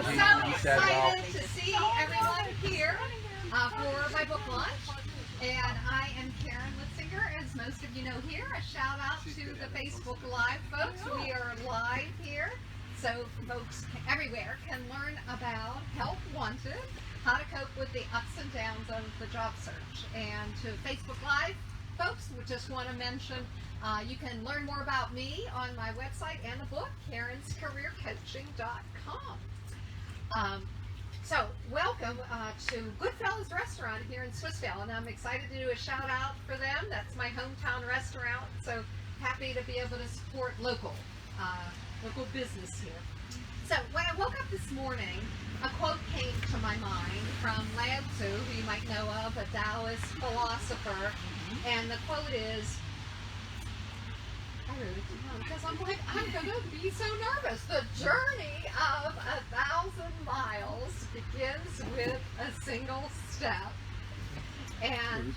so excited to see everyone here for my book launch. And I am Karen Litzinger, as most of you know here. A shout out to the Facebook Live folks. We are live here, so folks everywhere can learn about Help Wanted, how to cope with the ups and downs of the job search. And to Facebook Live folks, we just want to mention you can learn more about me on my website and the book, karenscareercoaching.com. So welcome to Goodfellas Restaurant here in Swissvale, and I'm excited to do a shout out for them. That's my hometown restaurant, so happy to be able to support local business here. So when I woke up this morning, a quote came to my mind from Lao Tzu, who you might know of, a Taoist philosopher, and the quote is, I wrote it down because I'm like, I'm going to be so nervous. The journey of 1,000 miles begins with a single step. And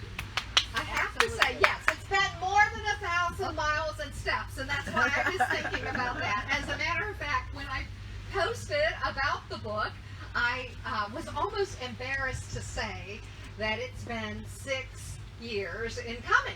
I have to say, yes, it's been more than 1,000 miles and steps, and that's why I was thinking about that. As a matter of fact, when I posted about the book, I was almost embarrassed to say that it's been 6 years in coming.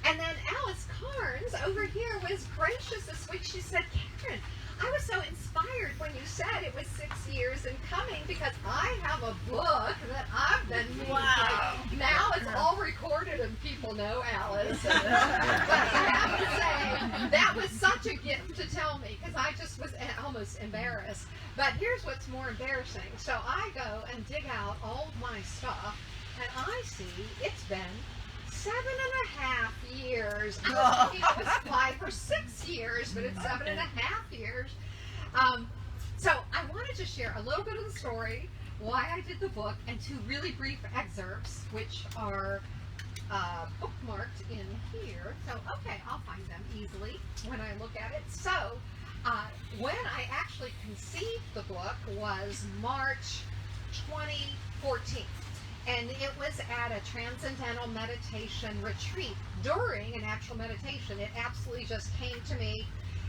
And then Alice Carnes over here was gracious this week. She said, Karen, I was so inspired when you said it was 6 years in coming because I have a book that I've been reading. Like, now it's all recorded and people know Alice. But I have to say, that was such a gift to tell me because I just was almost embarrassed. But here's what's more embarrassing. So I go and dig out all of my stuff and I see it's been 7.5 years. I was thinking it was 5 or 6 years, but it's 7.5 years. So I wanted to share a little bit of the story, why I did the book, and 2 really brief excerpts, which are bookmarked in here. So, okay, I'll find them easily when I look at it. So, when I actually conceived the book was March 2014. And it was at a transcendental meditation retreat. During an actual meditation, it absolutely just came to me.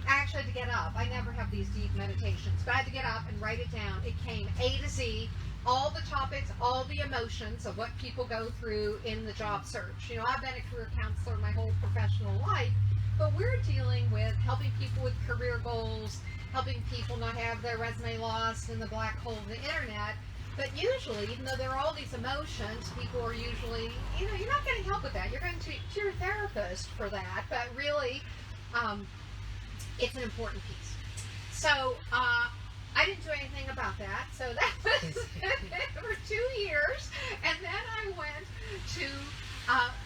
I actually had to get up. I never have these deep meditations, but I had to get up and write it down. It came A to Z, all the topics, all the emotions of what people go through in the job search. You know, I've been a career counselor my whole professional life, but we're dealing with helping people with career goals, helping people not have their resume lost in the black hole of the internet. But usually, even though there are all these emotions, people are usually, you know, you're not getting help with that. You're going to your therapist for that. But really, it's an important piece. So I didn't do anything about that. So that was for 2 years. And then I went to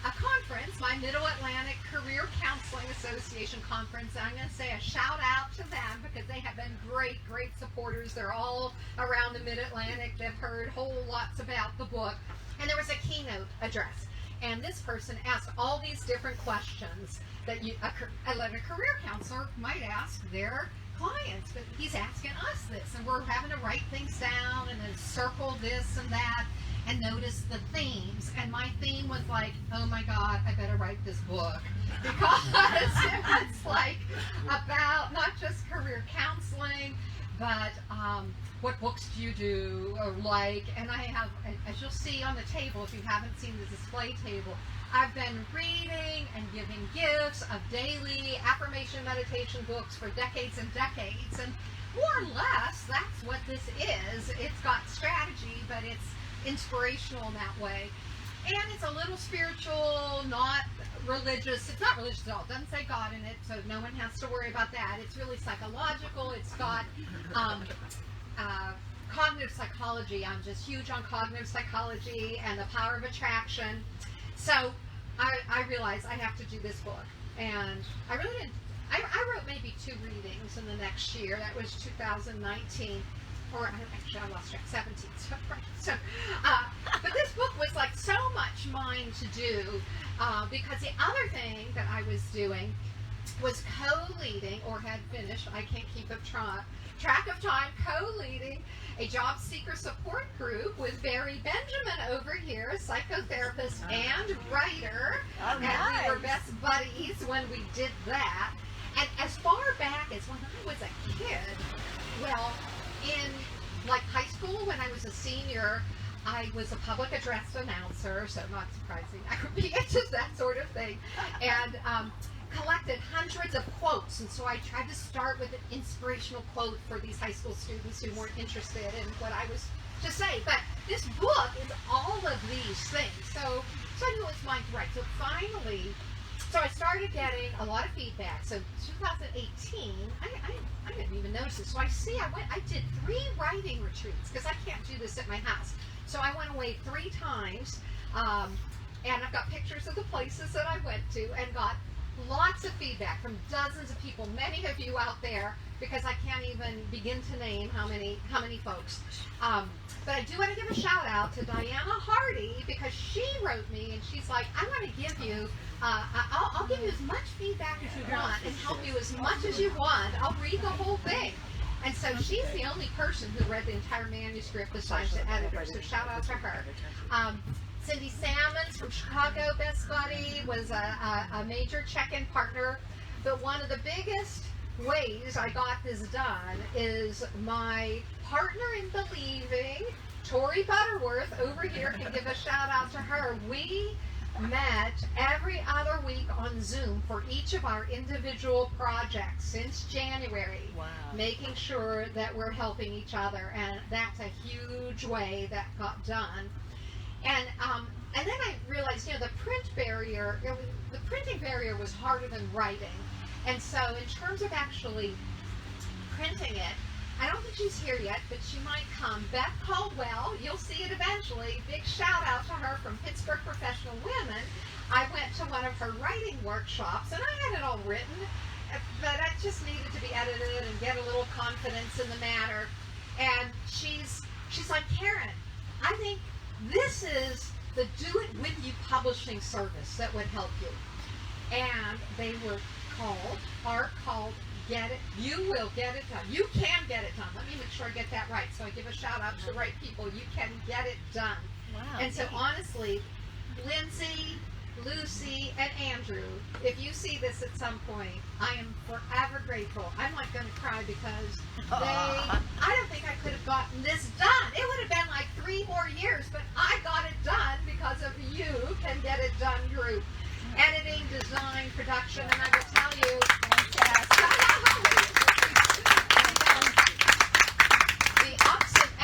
a conference, my Middle Atlantic Career Counseling Association conference. And I'm going to say a shout out to them because they have been great supporters. They're all around the Mid-Atlantic. They've heard whole lots about the book. And there was a keynote address. And this person asked all these different questions that a career counselor might ask their clients. But he's asking us this. And we're having to write things down and then circle this and that and notice the themes. And my theme was like, oh my God, I better write this book. Because it's like about not just career counseling, but what books do you do or like. And I have, as you'll see on the table, if you haven't seen the display table, I've been reading and giving gifts of daily affirmation meditation books for decades and decades. And more or less, that's what this is. It's got strategy, but it's inspirational in that way. And it's a little spiritual, not religious. It's not religious at all. It doesn't say God in it, so no one has to worry about that. It's really psychological. It's got cognitive psychology. I'm just huge on cognitive psychology and the power of attraction. So I realized I have to do this book. And I really didn't. I wrote maybe 2 readings in the next year. That was 2019. Or actually, I lost track, 17. But this book was like so much mine to do because the other thing that I was doing was co-leading, or had finished, I can't keep track of time, co-leading a job seeker support group with Barry Benjamin over here, a psychotherapist and writer. Oh, nice. And we were best buddies when we did that. And as far back as when I was a kid, well, in like high senior, I was a public address announcer, so not surprising I would be into that sort of thing, and collected hundreds of quotes. And so I tried to start with an inspirational quote for these high school students who weren't interested in what I was to say. But this book is all of these things. So I knew it was mine to write. So finally, I started getting a lot of feedback. So 2018, I didn't even notice it. So I did 3 writing retreats, because I can't do this at my house. So I went away 3 times, and I've got pictures of the places that I went to, and got lots of feedback from dozens of people, many of you out there, because I can't even begin to name how many folks. But I do want to give a shout out to Diana Hardy, because she wrote me and she's like, I want to give you, I'll give you as much feedback as you want and help you as much as you want. I'll read the whole thing. And so she's the only person who read the entire manuscript besides the editor, so shout out to her. Cindy Salmons from Chicago, best buddy, was a major check-in partner. But one of the biggest ways I got this done is my partner in believing, Tori Butterworth over here, can give a shout out to her. We met every other week on Zoom for each of our individual projects since January. Wow. Making sure that we're helping each other, and that's a huge way that got done. And then I realized, the printing barrier was harder than writing. And so in terms of actually printing it, I don't think she's here yet, but she might come. Beth Caldwell, you'll see it eventually. Big shout out to her from Pittsburgh Professional Women. I went to one of her writing workshops, and I had it all written, but I just needed to be edited and get a little confidence in the matter. And she's like, Karen, I think this is the Do It With You publishing service that would help you. And they are called Get It. You will get it done. You can get it done. Let me make sure I get that right. So I give a shout out to the right people. You can get it done. Wow. And so honestly, Lindsay, Lucy, and Andrew, if you see this at some point, I am forever grateful. I'm like going to cry, because I don't think I could have gotten this done. It would have been like 3 more years, but I got it done because of You Can Get It Done group. Editing, design, production, and I will tell you,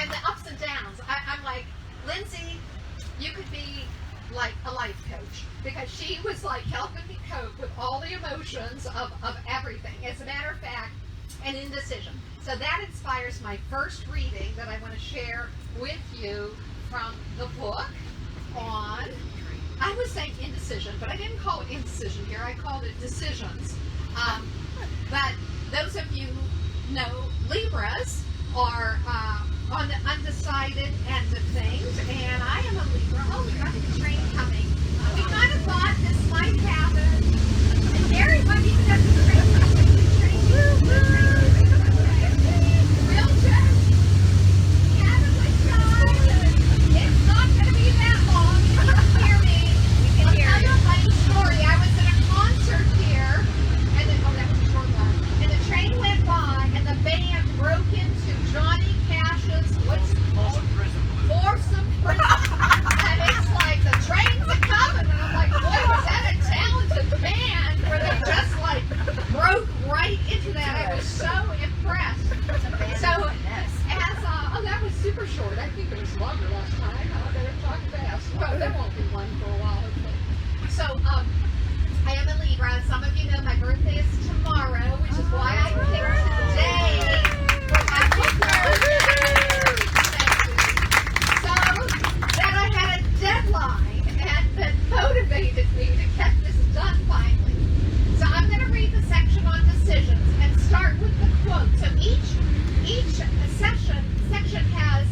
the ups and downs. I'm like, Lindsay, you could be like a life coach, because she was like helping me cope with all the emotions of everything. As a matter of fact, an indecision. So that inspires my first reading that I want to share with you from the book on, I was saying indecision, but I didn't call it indecision here. I called it decisions. But those of you who know Libras are on the undecided end of things, and I am a Libra. Oh, we got the train coming. We kind of thought this might happen, and Gary might even have the train coming. The train. Wheelchair. Yeah, guys. It's not going to be that long. You can hear me. I'll tell you a funny story. I was at a concert here, and then, that was a short one. And the train went by, and the band broke into Johnny Cash's, what's it called? Foursome Prison. And it's like, the train's a coming. And I'm like, boy, was that a talented band, where they just like broke right into that. I was so impressed. So, that was super short. I think it was longer last time. I better talk fast. Well, there won't be one for a while, hopefully. So, I am a Libra. Some of you know my birthday is tomorrow, which is why I picked today for happy birthday. So, then I had a deadline, and that motivated me to get this done finally. So I'm going to read the section on decisions and start with the quote. So each section has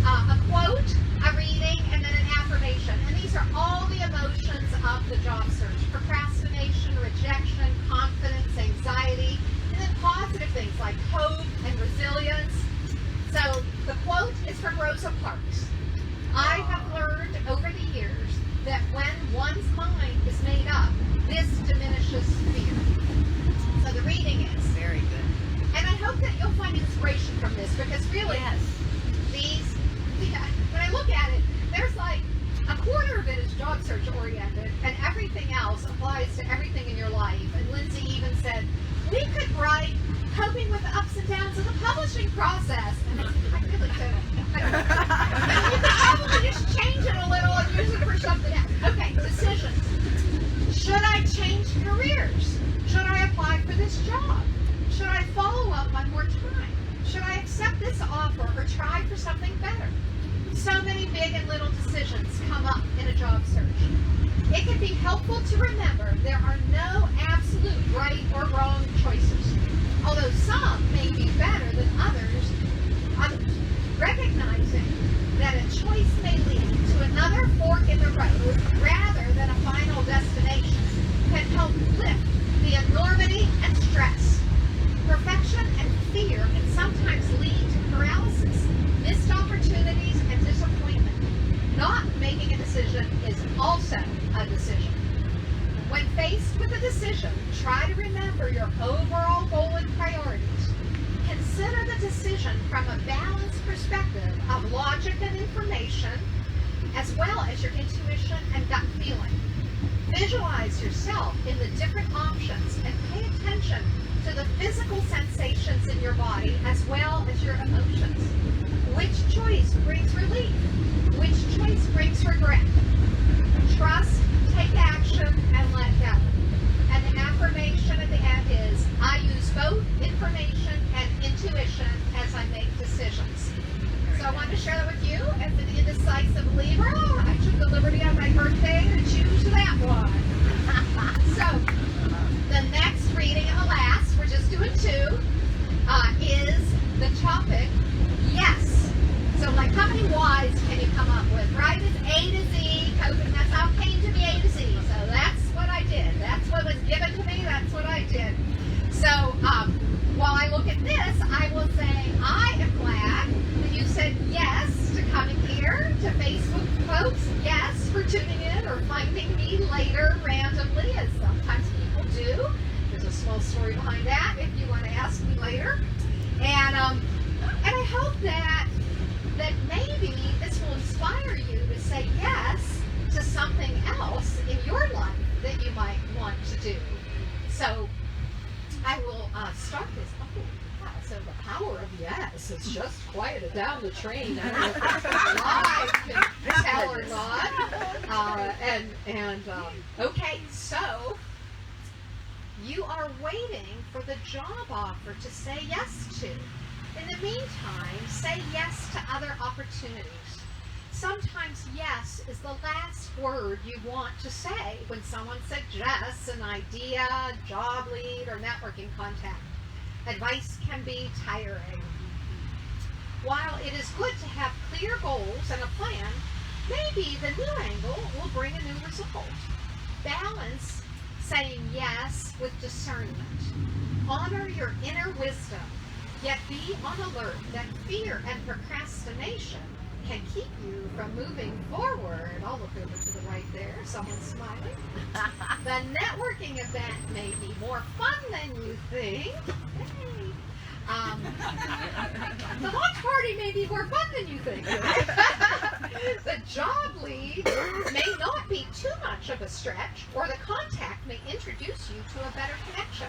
a quote, a reading, and then an affirmation. And these are all the emotions of the job search: procrastination, rejection, confidence, anxiety, and then positive things like hope and resilience. So the quote is from Rosa Parks. I have learned over the years that when one's mind is made up, this diminishes fear. So the reading is very good. And I hope that you'll find inspiration from this, because really, yes, these search oriented, and everything else applies to everything in your life. And Lindsay even said, we could write coping with the ups and downs of the publishing process. And I really don't. You could probably just change it a little and use it for something else. Okay, decisions. Should I change careers? Should I apply for this job? Should I follow up one more time? Should I accept this offer or try for something better? So many big and little decisions come up in a job search. It can be helpful to remember there are no absolute right or wrong choices, although some may be better than others. Recognizing that a choice may lead to another fork in the road rather than a final destination can help lift the enormity and stress. Perfection and fear can sometimes lead to paralysis, missed opportunities, and disappointment. Not making a decision is also a decision. When faced with a decision, try to remember your overall goal and priorities. Consider the decision from a balanced perspective of logic and information, as well as your intuition and gut feeling. Visualize yourself in the different options and pay attention to the physical sensations in your body as well as your emotions. Which choice brings relief? Which choice brings regret? Trust, take action, and let go. And the affirmation at the end is, I use both information and intuition as I make decisions. So I wanted to share that with you as an indecisive Libra. I took the liberty on my birthday to choose that one. So the next reading and the last, we're just doing two, is the topic, yes. So like how many Y's can you come up with, right? It's A to Z, coping, that's how it came to be A to Z. So that's what I did. That's what was given to me, that's what I did. So while I look at this, I will say I am glad that you said yes to coming here, to Facebook folks, yes for tuning in or finding me later randomly, as sometimes people do. There's a small story behind that if you want to ask me later. And I hope that maybe this will inspire you to say yes to something else in your life that you might want to do. So I will start this. Oh, yeah, so the power of yes. It's just quieted down the train. I don't know if live can tell or not. Okay, so you are waiting for the job offer to say yes to. In the meantime, say yes to other opportunities. Sometimes yes is the last word you want to say when someone suggests an idea, job lead, or networking contact. Advice can be tiring. While it is good to have clear goals and a plan, maybe the new angle will bring a new result. Balance saying yes with discernment. Honor your inner wisdom, yet be on alert that fear and procrastination can keep you from moving forward. I'll look over to the right there. Someone's smiling. The networking event may be more fun than you think. Hey. The launch party may be more fun than you think. The job lead may not be too much of a stretch, or the contact may introduce you to a better connection.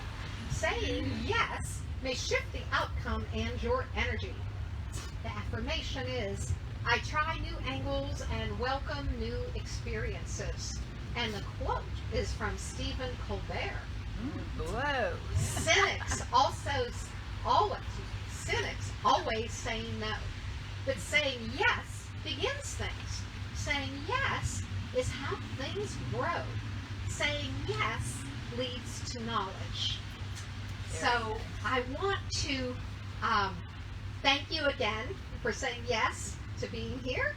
Saying yes may shift the outcome and your energy. The affirmation is, I try new angles and welcome new experiences. And the quote is from Stephen Colbert. Whoa. Cynics always saying no. But saying yes begins things. Saying yes is how things grow. Saying yes leads to knowledge. So I want to thank you again for saying yes to being here.